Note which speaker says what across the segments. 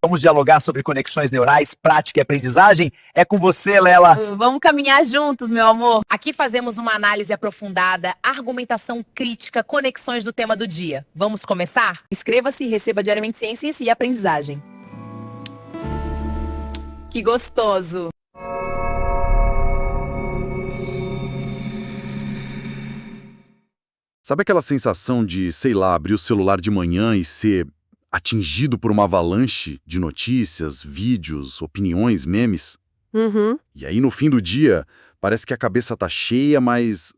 Speaker 1: Vamos dialogar sobre conexões neurais, prática e aprendizagem? É com você, Lela.
Speaker 2: Vamos caminhar juntos, meu amor. Aqui fazemos uma análise aprofundada, argumentação crítica, conexões do tema do dia. Vamos começar? Inscreva-se e receba diariamente ciências e aprendizagem. Que gostoso!
Speaker 3: Sabe aquela sensação de, sei lá, abrir o celular de manhã e ser atingido por uma avalanche de notícias, vídeos, opiniões, memes?
Speaker 4: Uhum.
Speaker 3: E aí, no fim do dia, parece que a cabeça tá cheia, mas,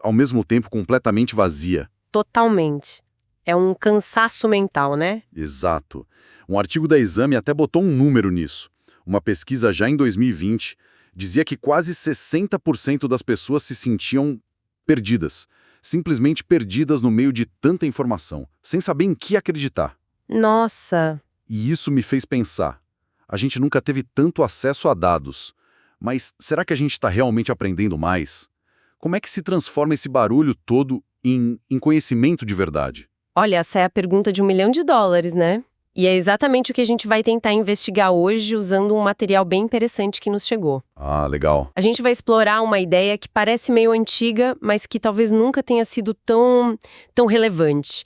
Speaker 3: ao mesmo tempo, completamente vazia.
Speaker 4: Totalmente. É um cansaço mental, né?
Speaker 3: Exato. Um artigo da Exame até botou um número nisso. Uma pesquisa já em 2020 dizia que quase 60% das pessoas se sentiam perdidas. Simplesmente perdidas no meio de tanta informação, sem saber em que acreditar.
Speaker 4: Nossa,
Speaker 3: E isso me fez pensar. A gente nunca teve tanto acesso a dados. Mas será que a gente está realmente aprendendo mais? Como é que se transforma esse barulho todo em conhecimento de verdade?
Speaker 4: olha, essa é a pergunta de $1 milhão, né? E é exatamente o que a gente vai tentar investigar hoje usando um material bem interessante que nos chegou.
Speaker 3: Ah, legal.
Speaker 4: A gente vai explorar uma ideia que parece meio antiga, mas que talvez nunca tenha sido tão relevante.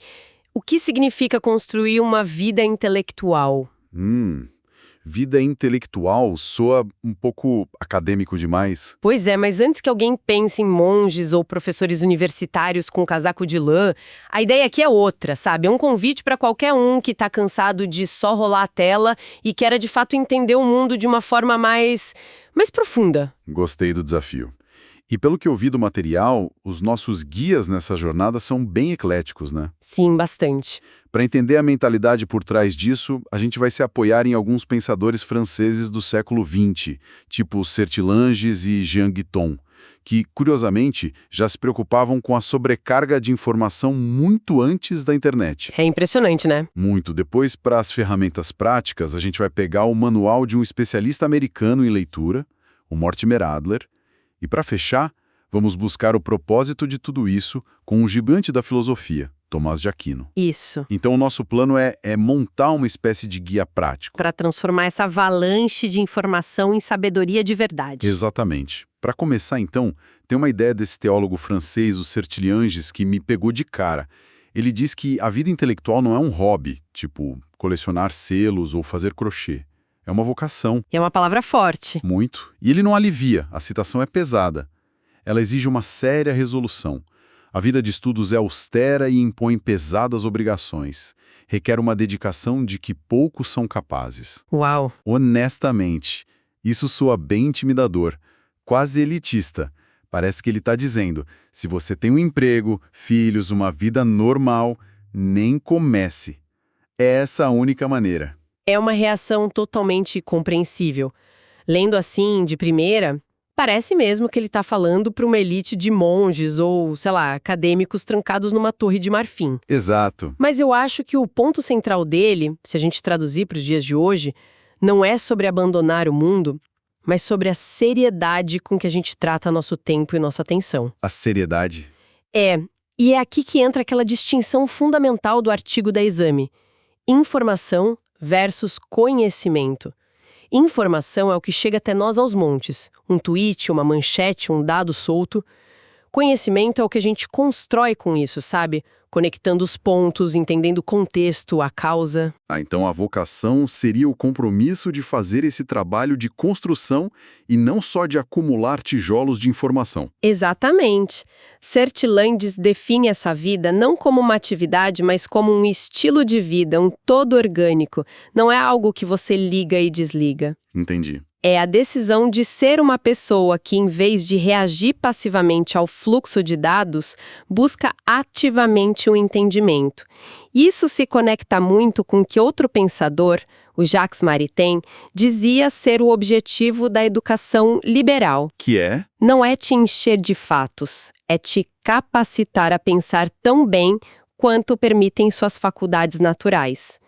Speaker 4: O que significa construir uma vida intelectual?
Speaker 3: Vida intelectual soa um pouco acadêmico demais.
Speaker 4: Pois é, mas antes que alguém pense em monges ou professores universitários com casaco de lã, a ideia aqui é outra, sabe? É um convite para qualquer um que tá cansado de só rolar a tela e quer de fato entender o mundo de uma forma mais profunda.
Speaker 3: Gostei do desafio. E pelo que eu vi do material, os nossos guias nessa jornada são bem ecléticos, né?
Speaker 4: Sim, bastante.
Speaker 3: Para entender a mentalidade por trás disso, a gente vai se apoiar em alguns pensadores franceses do século XX, tipo Sertilanges e Jean Guiton, que, curiosamente, já se preocupavam com a sobrecarga de informação muito antes da internet.
Speaker 4: É impressionante, né?
Speaker 3: Muito. Depois, para as ferramentas práticas, a gente vai pegar o manual de um especialista americano em leitura, o Mortimer Adler, e para fechar, vamos buscar o propósito de tudo isso com um gigante da filosofia, Tomás de Aquino.
Speaker 4: Isso.
Speaker 3: Então o nosso plano é montar uma espécie de guia prático.
Speaker 4: Para transformar essa avalanche de informação em sabedoria de verdade.
Speaker 3: Exatamente. Para começar, então, tem uma ideia desse teólogo francês, o Sertilanges, que me pegou de cara. Ele diz que a vida intelectual não é um hobby, tipo colecionar selos ou fazer crochê. É uma vocação.
Speaker 4: E é uma palavra forte.
Speaker 3: Muito. E ele não alivia, a citação é pesada. Ela exige uma séria resolução. A vida de estudos é austera e impõe pesadas obrigações. Requer uma dedicação de que poucos são capazes.
Speaker 4: Uau.
Speaker 3: Honestamente, isso soa bem intimidador, quase elitista. Parece que ele está dizendo, se você tem um emprego, filhos, uma vida normal, nem comece. É essa a única maneira.
Speaker 4: É uma reação totalmente compreensível. Lendo assim, de primeira, parece mesmo que ele está falando para uma elite de monges ou, sei lá, acadêmicos trancados numa torre de marfim.
Speaker 3: Exato.
Speaker 4: Mas eu acho que o ponto central dele, se a gente traduzir para os dias de hoje, não é sobre abandonar o mundo, mas sobre a seriedade com que a gente trata nosso tempo e nossa atenção.
Speaker 3: A seriedade.
Speaker 4: E é aqui que entra aquela distinção fundamental do artigo da Exame. Informação versus conhecimento. Informação é o que chega até nós aos montes. Um tweet, uma manchete, um dado solto. Conhecimento é o que a gente constrói com isso, sabe? Conectando os pontos, entendendo o contexto, a causa.
Speaker 3: Então a vocação seria o compromisso de fazer esse trabalho de construção e não só de acumular tijolos de informação.
Speaker 4: Exatamente. Sertilanges define essa vida não como uma atividade, mas como um estilo de vida, um todo orgânico. Não é algo que você liga e desliga.
Speaker 3: Entendi.
Speaker 4: É a decisão de ser uma pessoa que, em vez de reagir passivamente ao fluxo de dados, busca ativamente o entendimento. Isso se conecta muito com o que outro pensador, o Jacques Maritain, dizia ser o objetivo da educação liberal.
Speaker 3: Que é?
Speaker 4: Não é te encher de fatos, é te capacitar a pensar tão bem quanto permitem suas faculdades naturais.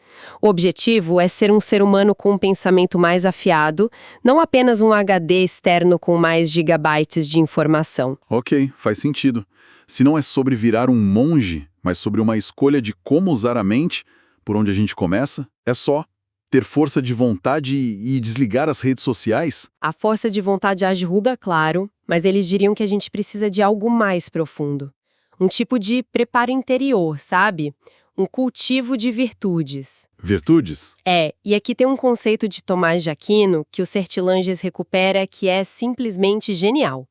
Speaker 4: O objetivo é ser um ser humano com um pensamento mais afiado, não apenas um HD externo com mais gigabytes de informação.
Speaker 3: Ok, faz sentido. Se não é sobre virar um monge, mas sobre uma escolha de como usar a mente, por onde a gente começa, é só Ter força de vontade e desligar as redes sociais?
Speaker 4: A força de vontade ajuda, claro, mas eles diriam que a gente precisa de algo mais profundo. Um tipo de preparo interior, sabe? Um cultivo de virtudes.
Speaker 3: Virtudes?
Speaker 4: E aqui tem um conceito de Tomás de Aquino que o Sertilanges recupera que é simplesmente genial.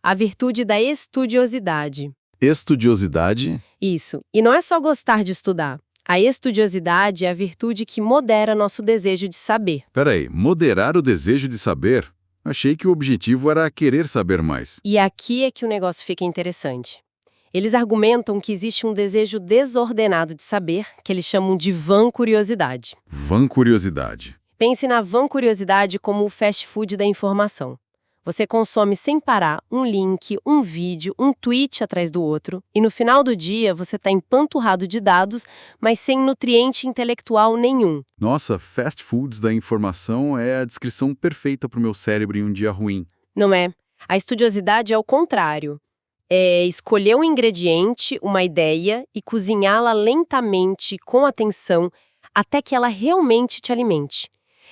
Speaker 4: A virtude da estudiosidade.
Speaker 3: Estudiosidade?
Speaker 4: Isso. E não é só gostar de estudar. A estudiosidade é a virtude que modera nosso desejo de saber.
Speaker 3: Peraí, moderar o desejo de saber? Achei que o objetivo era querer saber mais.
Speaker 4: E aqui é que o negócio fica interessante. Eles argumentam que existe um desejo desordenado de saber, que eles chamam de vancuriosidade.
Speaker 3: Vancuriosidade.
Speaker 4: Pense na vancuriosidade como o fast food da informação. Você consome sem parar um link, um vídeo, um tweet atrás do outro, e no final do dia você está empanturrado de dados, mas sem nutriente intelectual nenhum.
Speaker 3: Nossa, fast foods da informação é a descrição perfeita para o meu cérebro em um dia ruim.
Speaker 4: Não é? A estudiosidade é o contrário. É escolher um ingrediente, uma ideia, e cozinhá-la lentamente, com atenção, até que ela realmente te alimente.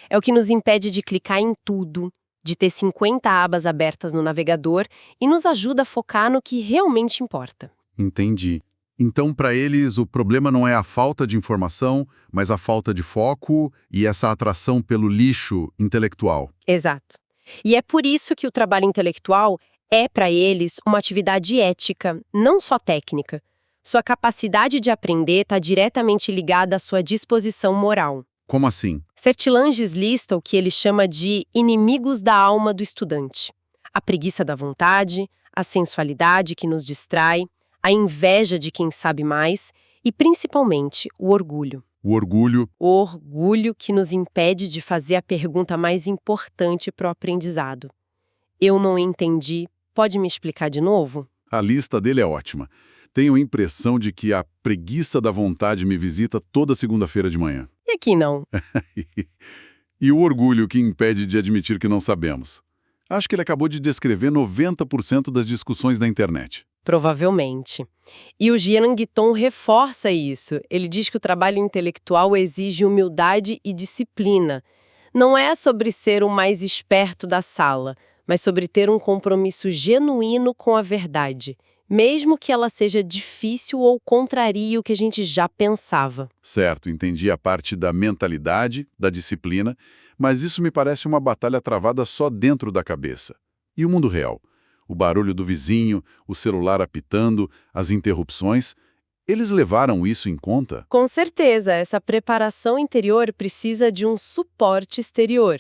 Speaker 4: É o que nos impede de clicar em tudo, de ter 50 abas abertas no navegador e nos ajuda a focar no que realmente importa.
Speaker 3: Entendi. Então, para eles, o problema não é a falta de informação, mas a falta de foco e essa atração pelo lixo intelectual.
Speaker 4: Exato. E é por isso que o trabalho intelectual é, para eles, uma atividade ética, não só técnica. Sua capacidade de aprender está diretamente ligada à sua disposição moral.
Speaker 3: Como assim?
Speaker 4: Sertilanges lista o que ele chama de inimigos da alma do estudante. A preguiça da vontade, a sensualidade que nos distrai, a inveja de quem sabe mais e, principalmente, o orgulho.
Speaker 3: O orgulho.
Speaker 4: O orgulho que nos impede de fazer a pergunta mais importante para o aprendizado. Eu não entendi. Pode me explicar de novo?
Speaker 3: A lista dele é ótima. Tenho a impressão de que a preguiça da vontade me visita toda segunda-feira de manhã.
Speaker 4: E aqui não.
Speaker 3: E o orgulho que impede de admitir que não sabemos. Acho que ele acabou de descrever 90% das discussões na internet.
Speaker 4: Provavelmente. E o Jean Guiton reforça isso. Ele diz que o trabalho intelectual exige humildade e disciplina. Não é sobre ser o mais esperto da sala, mas sobre ter um compromisso genuíno com a verdade, mesmo que ela seja difícil ou contrarie o que a gente já pensava.
Speaker 3: Certo, entendi a parte da mentalidade, da disciplina, mas isso me parece uma batalha travada só dentro da cabeça. E o mundo real? O barulho do vizinho, o celular apitando, as interrupções, eles levaram isso em conta?
Speaker 4: Com certeza, essa preparação interior precisa de um suporte exterior.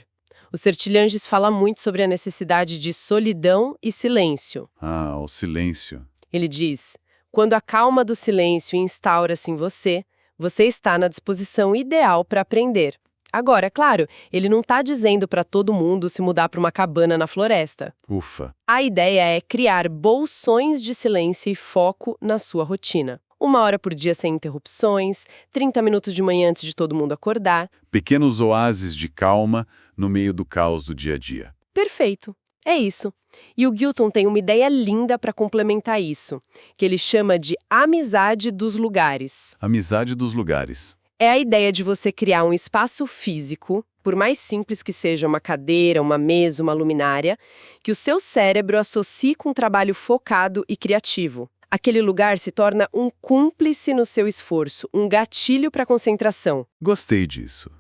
Speaker 4: O Sertilanges fala muito sobre a necessidade de solidão e silêncio.
Speaker 3: Ah, o silêncio.
Speaker 4: Ele diz, quando a calma do silêncio instaura-se em você, você está na disposição ideal para aprender. Agora, claro, ele não está dizendo para todo mundo se mudar para uma cabana na floresta.
Speaker 3: Ufa.
Speaker 4: A ideia é criar bolsões de silêncio e foco na sua rotina. 1 hora por dia sem interrupções, 30 minutos de manhã antes de todo mundo acordar.
Speaker 3: Pequenos oásis de calma no meio do caos do dia a dia.
Speaker 4: Perfeito. É isso. E o Guilton tem uma ideia linda para complementar isso, que ele chama de amizade dos lugares.
Speaker 3: Amizade dos lugares.
Speaker 4: É a ideia de você criar um espaço físico, por mais simples que seja uma cadeira, uma mesa, uma luminária, que o seu cérebro associe com um trabalho focado e criativo. Aquele lugar se torna um cúmplice no seu esforço, um gatilho para a concentração.
Speaker 3: Gostei disso.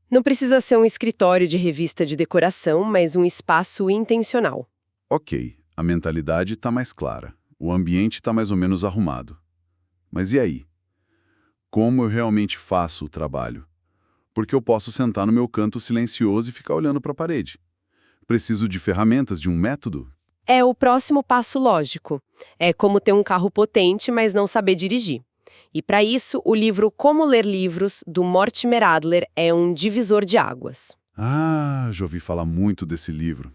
Speaker 4: Não precisa ser um escritório de revista de decoração, mas um espaço intencional.
Speaker 3: Ok, a mentalidade está mais clara. O ambiente está mais ou menos arrumado. Mas e aí? Como eu realmente faço o trabalho? Porque eu posso sentar no meu canto silencioso e ficar olhando para a parede. Preciso de ferramentas, de um método?
Speaker 4: É o próximo passo lógico. É como ter um carro potente, mas não saber dirigir. E para isso, o livro Como Ler Livros, do Mortimer Adler, é um divisor de águas.
Speaker 3: Ah, já ouvi falar muito desse livro.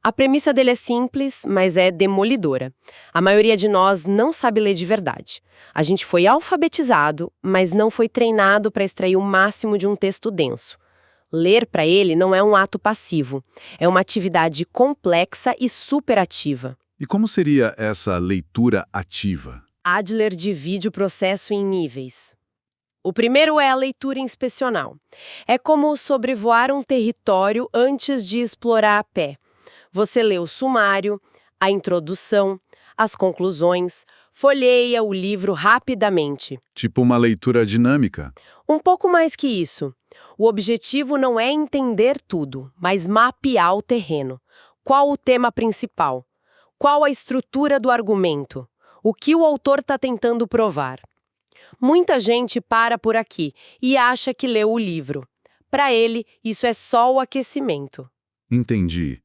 Speaker 4: A premissa dele é simples, mas é demolidora. A maioria de nós não sabe ler de verdade. A gente foi alfabetizado, mas não foi treinado para extrair o máximo de um texto denso. Ler, para ele, não é um ato passivo. É uma atividade complexa e superativa.
Speaker 3: E como seria essa leitura ativa?
Speaker 4: Adler divide o processo em níveis. O primeiro é a leitura inspecional. É como sobrevoar um território antes de explorar a pé. Você lê o sumário, a introdução, as conclusões, folheia o livro rapidamente.
Speaker 3: Tipo uma leitura dinâmica.
Speaker 4: Um pouco mais que isso. O objetivo não é entender tudo, mas mapear o terreno. Qual o tema principal? Qual a estrutura do argumento? O que o autor está tentando provar? Muita gente para por aqui e acha que leu o livro. Para ele, isso é só o aquecimento.
Speaker 3: Entendi.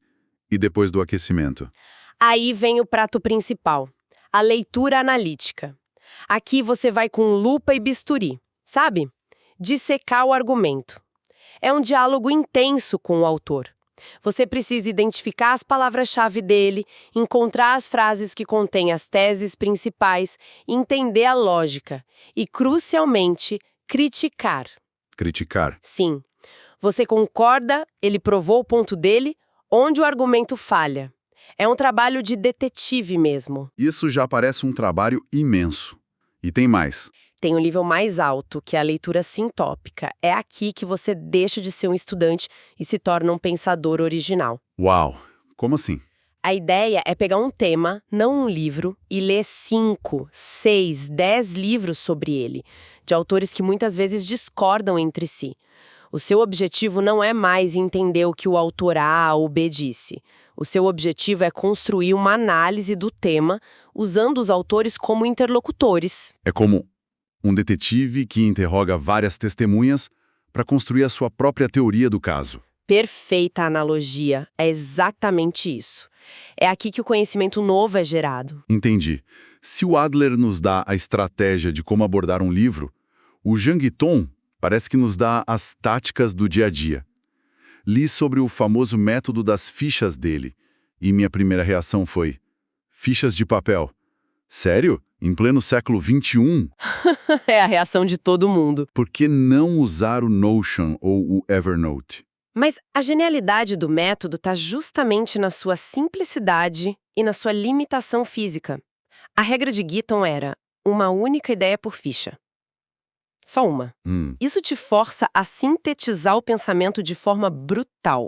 Speaker 3: E depois do aquecimento?
Speaker 4: Aí vem o prato principal, a leitura analítica. Aqui você vai com lupa e bisturi, sabe? Dissecar o argumento. É um diálogo intenso com o autor. Você precisa identificar as palavras-chave dele, encontrar as frases que contêm as teses principais, entender a lógica e, crucialmente, criticar.
Speaker 3: Criticar.
Speaker 4: Sim. Você concorda, ele provou o ponto dele, onde o argumento falha. É um trabalho de detetive mesmo.
Speaker 3: Isso já parece um trabalho imenso. E tem mais.
Speaker 4: Tem um nível mais alto, que é a leitura sintópica. É aqui que você deixa de ser um estudante e se torna um pensador original.
Speaker 3: Uau! Como assim?
Speaker 4: A ideia é pegar um tema, não um livro, e ler 5, 6, 10 livros sobre ele, de autores que muitas vezes discordam entre si. O seu objetivo não é mais entender o que o autor A ou B disse. O seu objetivo é construir uma análise do tema, usando os autores como interlocutores.
Speaker 3: É como um detetive que interroga várias testemunhas para construir a sua própria teoria do caso.
Speaker 4: Perfeita analogia. É exatamente isso. É aqui que o conhecimento novo é gerado.
Speaker 3: Entendi. Se o Adler nos dá a estratégia de como abordar um livro, o Jean Guiton parece que nos dá as táticas do dia a dia. Li sobre o famoso método das fichas dele, e minha primeira reação foi: fichas de papel. Sério? Em pleno século XXI?
Speaker 4: É a reação de todo mundo.
Speaker 3: Por que não usar o Notion ou o Evernote?
Speaker 4: Mas a genialidade do método está justamente na sua simplicidade e na sua limitação física. A regra de Guiton era uma única ideia por ficha. Só uma. Isso te força a sintetizar o pensamento de forma brutal.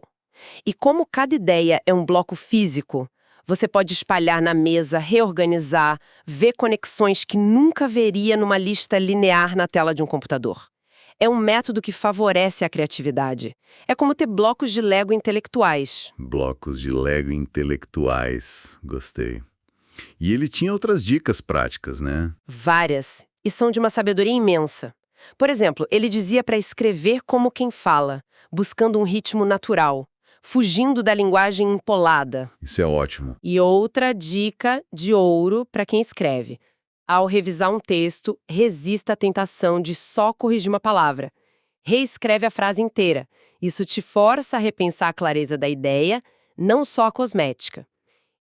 Speaker 4: E como cada ideia é um bloco físico, você pode espalhar na mesa, reorganizar, ver conexões que nunca veria numa lista linear na tela de um computador. É um método que favorece a criatividade. É como ter blocos de Lego intelectuais.
Speaker 3: Blocos de Lego intelectuais. Gostei. E ele tinha outras dicas práticas, né?
Speaker 4: Várias. E são de uma sabedoria imensa. Por exemplo, ele dizia para escrever como quem fala, buscando um ritmo natural, fugindo da linguagem empolada.
Speaker 3: Isso é ótimo.
Speaker 4: E outra dica de ouro para quem escreve. Ao revisar um texto, resista à tentação de só corrigir uma palavra. Reescreve a frase inteira. Isso te força a repensar a clareza da ideia, não só a cosmética.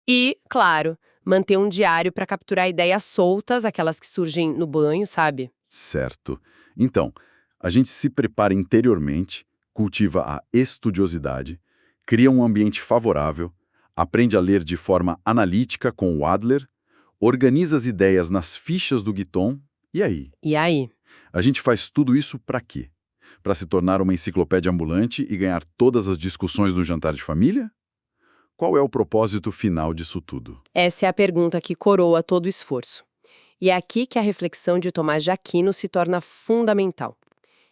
Speaker 4: E, claro, manter um diário para capturar ideias soltas, aquelas que surgem no banho, sabe?
Speaker 3: Certo. Então, a gente se prepara interiormente, cultiva a estudiosidade, cria um ambiente favorável, aprende a ler de forma analítica com o Adler, organiza as ideias nas fichas do Guiton, e aí?
Speaker 4: E aí?
Speaker 3: A gente faz tudo isso para quê? Para se tornar uma enciclopédia ambulante e ganhar todas as discussões do jantar de família? Qual é o propósito final disso tudo?
Speaker 4: Essa é a pergunta que coroa todo o esforço. E é aqui que a reflexão de Tomás de Aquino se torna fundamental.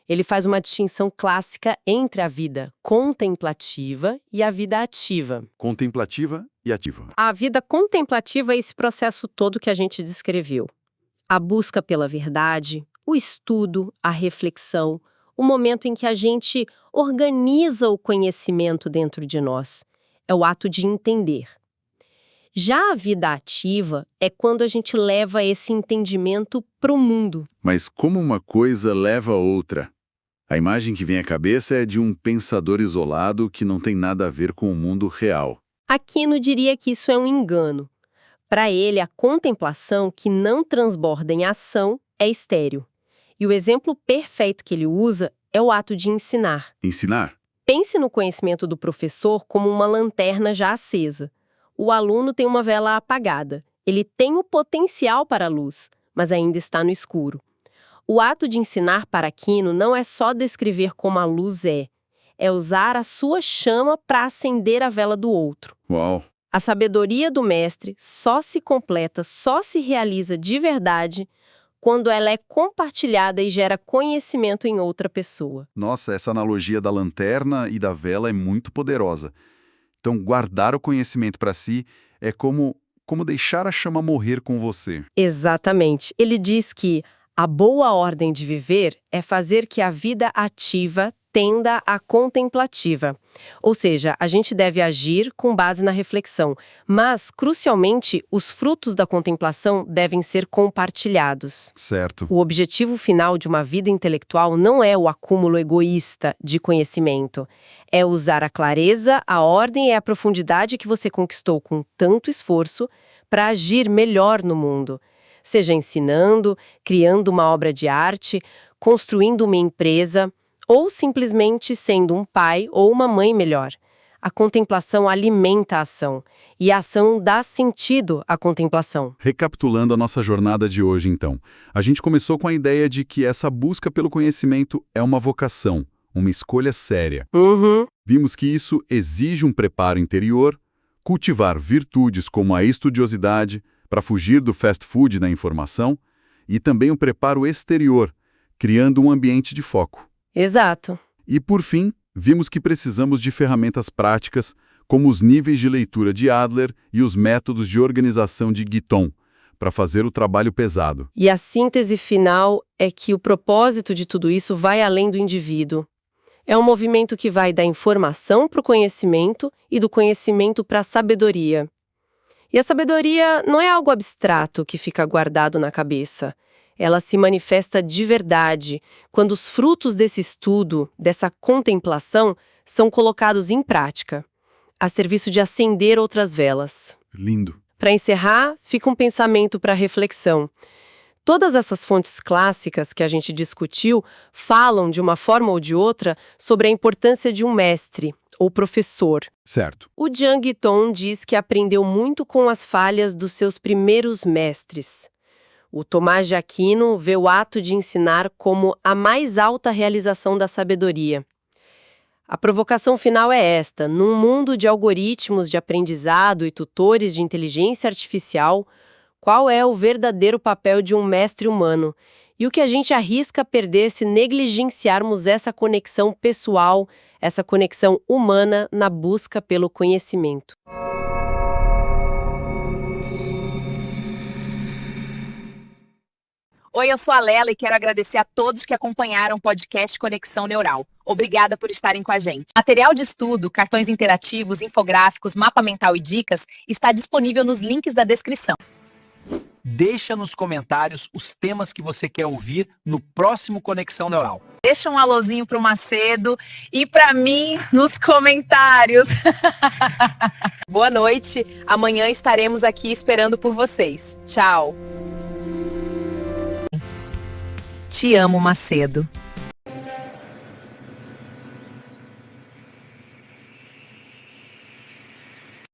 Speaker 4: Ele faz uma distinção clássica entre a vida contemplativa e a vida ativa.
Speaker 3: Contemplativa e ativa.
Speaker 4: A vida contemplativa é esse processo todo que a gente descreveu. A busca pela verdade, o estudo, a reflexão, o momento em que a gente organiza o conhecimento dentro de nós. É o ato de entender. Já a vida ativa é quando a gente leva esse entendimento para o mundo.
Speaker 3: Mas como uma coisa leva a outra? A imagem que vem à cabeça é de um pensador isolado que não tem nada a ver com o mundo real.
Speaker 4: Aquino diria que isso é um engano. Para ele, a contemplação que não transborda em ação é estéril. E o exemplo perfeito que ele usa é o ato de ensinar.
Speaker 3: Ensinar?
Speaker 4: Pense no conhecimento do professor como uma lanterna já acesa. O aluno tem uma vela apagada. Ele tem o potencial para a luz, mas ainda está no escuro. O ato de ensinar para Aquino não é só descrever como a luz é usar a sua chama para acender a vela do outro.
Speaker 3: Uau!
Speaker 4: A sabedoria do mestre só se completa, só se realiza de verdade quando ela é compartilhada e gera conhecimento em outra pessoa.
Speaker 3: Nossa, essa analogia da lanterna e da vela é muito poderosa. Então, guardar o conhecimento para si é como deixar a chama morrer com você.
Speaker 4: Exatamente. Ele diz que a boa ordem de viver é fazer que a vida ativa tenda à contemplativa. Ou seja, a gente deve agir com base na reflexão, mas, crucialmente, os frutos da contemplação devem ser compartilhados.
Speaker 3: Certo.
Speaker 4: O objetivo final de uma vida intelectual não é o acúmulo egoísta de conhecimento. É usar a clareza, a ordem e a profundidade que você conquistou com tanto esforço para agir melhor no mundo. Seja ensinando, criando uma obra de arte, construindo uma empresa, ou simplesmente sendo um pai ou uma mãe melhor. A contemplação alimenta a ação, e a ação dá sentido à contemplação.
Speaker 3: Recapitulando a nossa jornada de hoje, então, a gente começou com a ideia de que essa busca pelo conhecimento é uma vocação, uma escolha séria. Vimos que isso exige um preparo interior, cultivar virtudes como a estudiosidade, para fugir do fast food da informação, e também um preparo exterior, criando um ambiente de foco.
Speaker 4: Exato.
Speaker 3: E, por fim, vimos que precisamos de ferramentas práticas, como os níveis de leitura de Adler e os métodos de organização de Guiton, para fazer o trabalho pesado.
Speaker 4: E a síntese final é que o propósito de tudo isso vai além do indivíduo. É um movimento que vai da informação para o conhecimento e do conhecimento para a sabedoria. E a sabedoria não é algo abstrato que fica guardado na cabeça. Ela se manifesta de verdade quando os frutos desse estudo, dessa contemplação, são colocados em prática, a serviço de acender outras velas.
Speaker 3: Lindo.
Speaker 4: Para encerrar, fica um pensamento para reflexão. Todas essas fontes clássicas que a gente discutiu falam, de uma forma ou de outra, sobre a importância de um mestre, ou professor.
Speaker 3: Certo.
Speaker 4: O Jean Guiton diz que aprendeu muito com as falhas dos seus primeiros mestres. O Tomás de Aquino vê o ato de ensinar como a mais alta realização da sabedoria. A provocação final é esta: num mundo de algoritmos de aprendizado e tutores de inteligência artificial, qual é o verdadeiro papel de um mestre humano? E o que a gente arrisca perder se negligenciarmos essa conexão pessoal, essa conexão humana na busca pelo conhecimento?
Speaker 2: Oi, eu sou a Lela e quero agradecer a todos que acompanharam o podcast Conexão Neural. Obrigada por estarem com a gente. Material de estudo, cartões interativos, infográficos, mapa mental e dicas está disponível nos links da descrição.
Speaker 1: Deixa nos comentários os temas que você quer ouvir no próximo Conexão Neural.
Speaker 2: Deixa um alôzinho pro Macedo e para mim nos comentários. Boa noite. Amanhã estaremos aqui esperando por vocês. Tchau. Te amo, Macedo.